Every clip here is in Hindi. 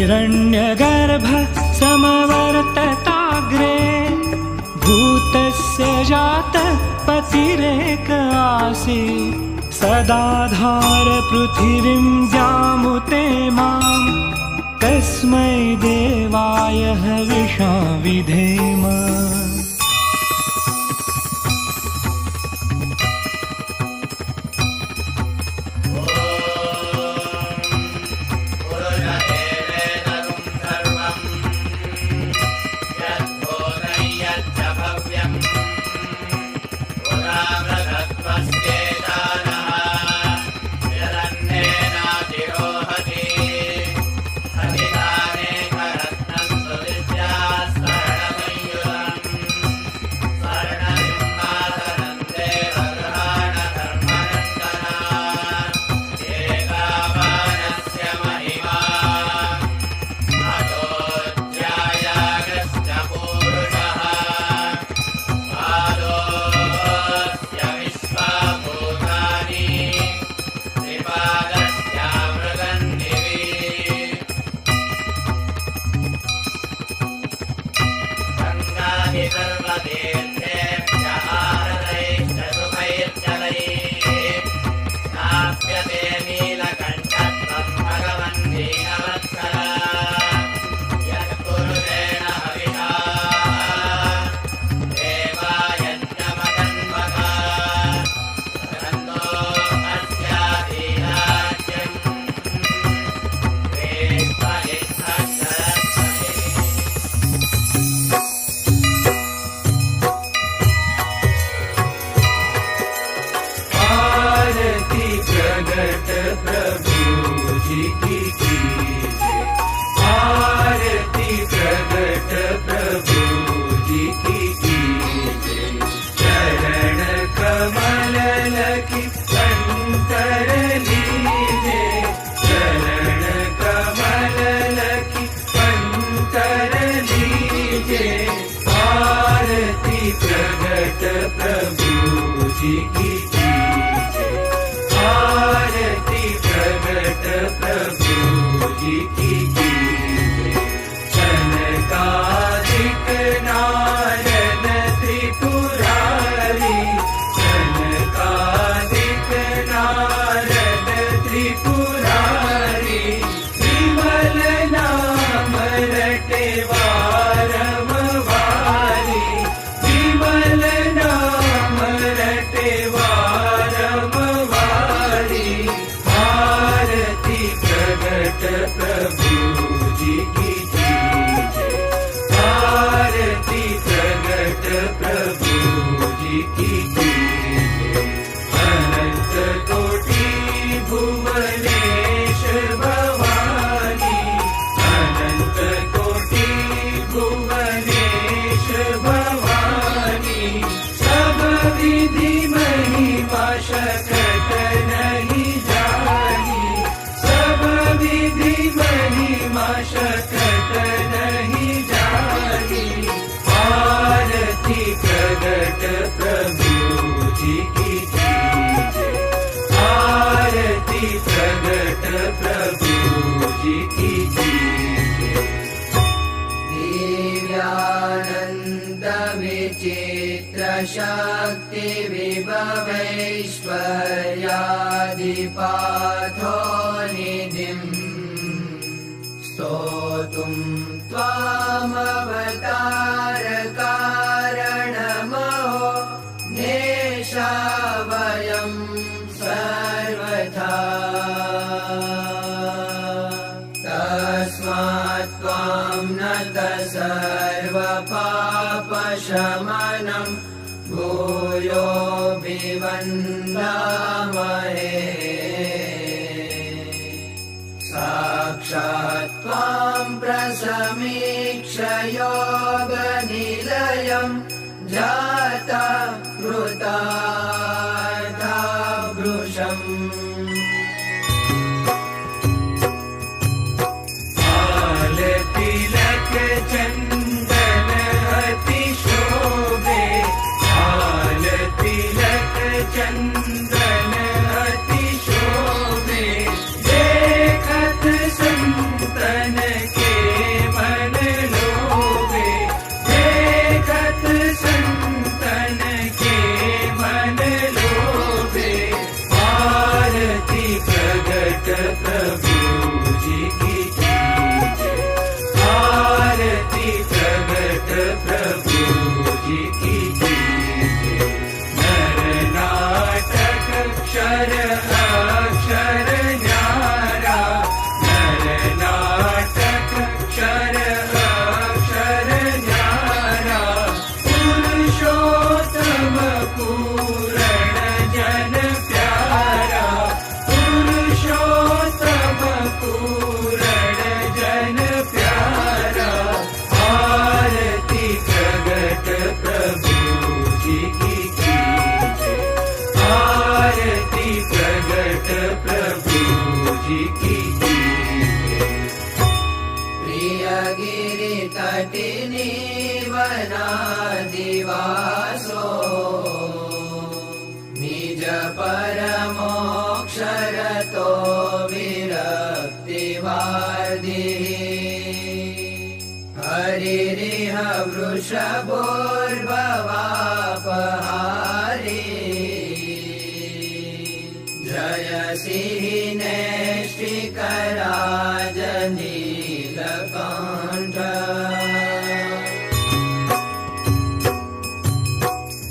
हिरण्यगर्भ समवर्तताग्रे भूतस्य जातः पतिरेक आसीत् सदाधार पृथिवीं व्यामुते मां तस्मै देवाय हविषा विधेम। शक्ति विभवैश्वर्यादिपाथो निधिं स्तोतुं त्वामवतार कारणमहो नेशा वयं सर्वथा तस्मात् त्वां नतः सर्वपापशमनं भूयोऽभिवन्दामहे साक्षात् त्वां प्रसमीक्ष्य योगनिलयं जाता कृतार्था भृशम् तिलक चंदन अति शोभे तिलक चंदन अति शोभे देखत संतन के प्रभु जी की जय। आरती प्रगट प्रभु जी की जय। नर नाटक क्षर अक्षर न्यारा, नर नाटक क्षर अक्षर न्यारा, पुरुषोत्तम पूरण जन प्यारा, पुरुषोत्तम पूरण जन प्यारा। आरती प्रगट प्रभु जी की जय। आरती प्रगट प्रभु जी की जय। प्रिय गिरि तटिनी वनादिवासो, निज परमोक्षरतो विरक्तिवादी। हरिरिह वृषभोर्भवापहारी, जय सिंह नैष्टिकराजनीलकण्ठ।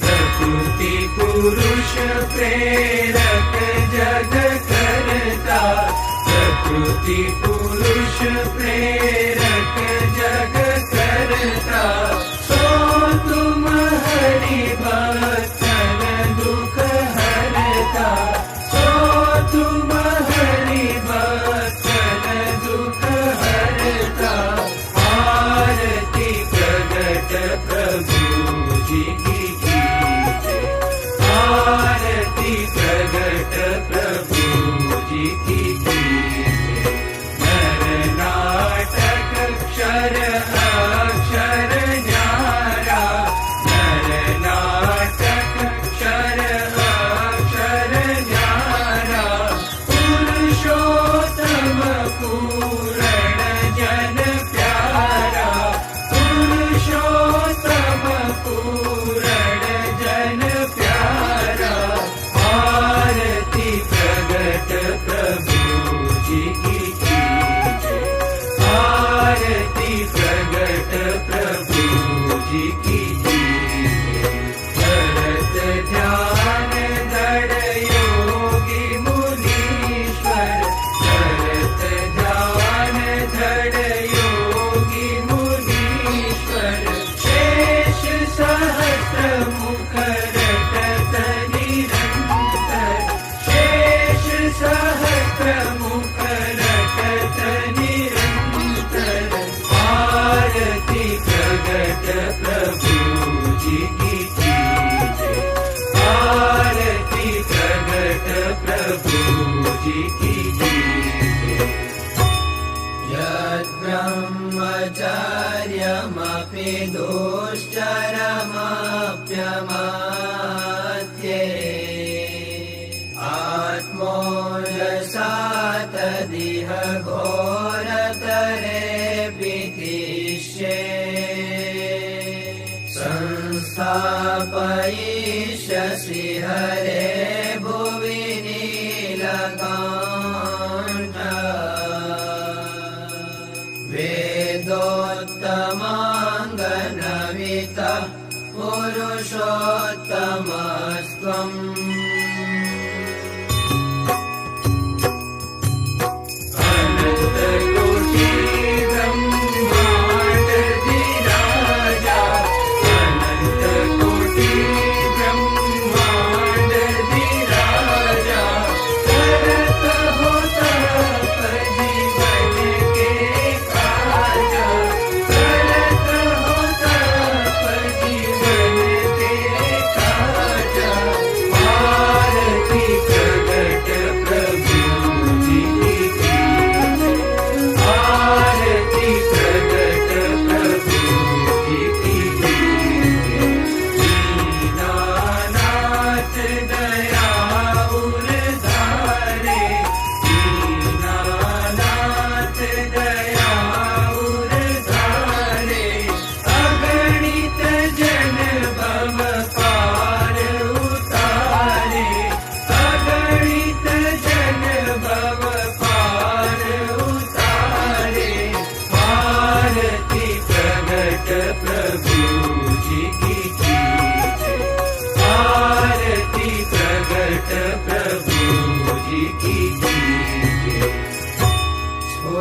प्रकृति पुरुष प्रेरक जग करता, प्रकृति पुरुष प्रेरक जग करता। सो तुम हरि भक्तन दुख हरता, सो तुम हरि भक्तन दुख हरता। आरती प्रगट प्रभु जी की जय। आरती प्रगट प्रभु जी की जय। नर नाटक क्षर अक्षर न्यारा, नर नाटक क्षर अक्षर न्यारा, पुरुषोत्तम पूरण जन प्यारा, पुरुषोत्तम पूरण जन प्यारा। आरती प्रगट प्रभु जी की जय। आरती प्रगट प्रभु जी की जय। भरत ध्यान धड़ योगी मुनीश्वर, भरत ध्यान धड़ योगी मुनीश्वर। शेष सहस्र मुख रटत निरंतर, शेष सहस्र मुख रटत निरंतर। आरती प्रगट प्रभु जी की जय। आरती प्रगट प्रभु जी की जय। यद्ब्रह्मचर्यमपि दुश्चरमप्यमात्ये, आत्मोजसा तदिह घोरतरेऽपि तिष्ये। संस्थापयिष्यसि हरे भुवि नीलकाण्ठ, वेदोत्तमाङ्गनवितः पुरुषोत्तमस्त्वम्। अनन्तकोटि ब्रह्माण्ड विराजा, अनन्तकोटि ब्रह्माण्ड विराजा। करत हो तप जीवन के काजा, करत हो तप जीवन के काजा। आरती प्रगट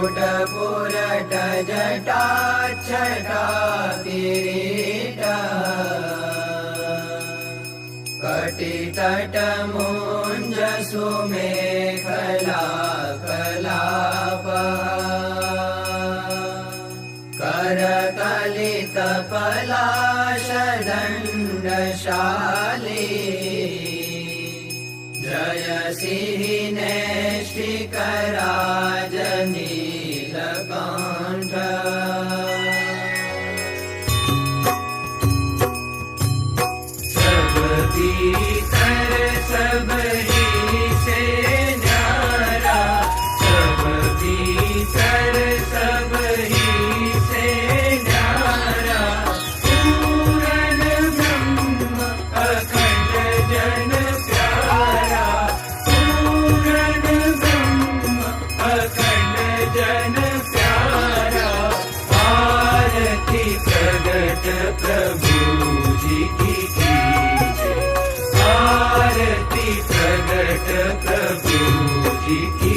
पुरट जटा छटा किरीट कटितट मुञ्ज सुमेखला कलाप करकलित पलाश दण्डशाली जय सिंहनेष्टिकराज नीलकण्ठ सब भीतर सबरी से न्यारा सब भीतर सबरी से न्यारा पूरन ब्रह्म अखंड जन प्यारा पूरन ब्रह्म अखंड जन प्यारा आरती प्रगट प्रभु जी की कीजिए आरती प्रगट प्रभु जी की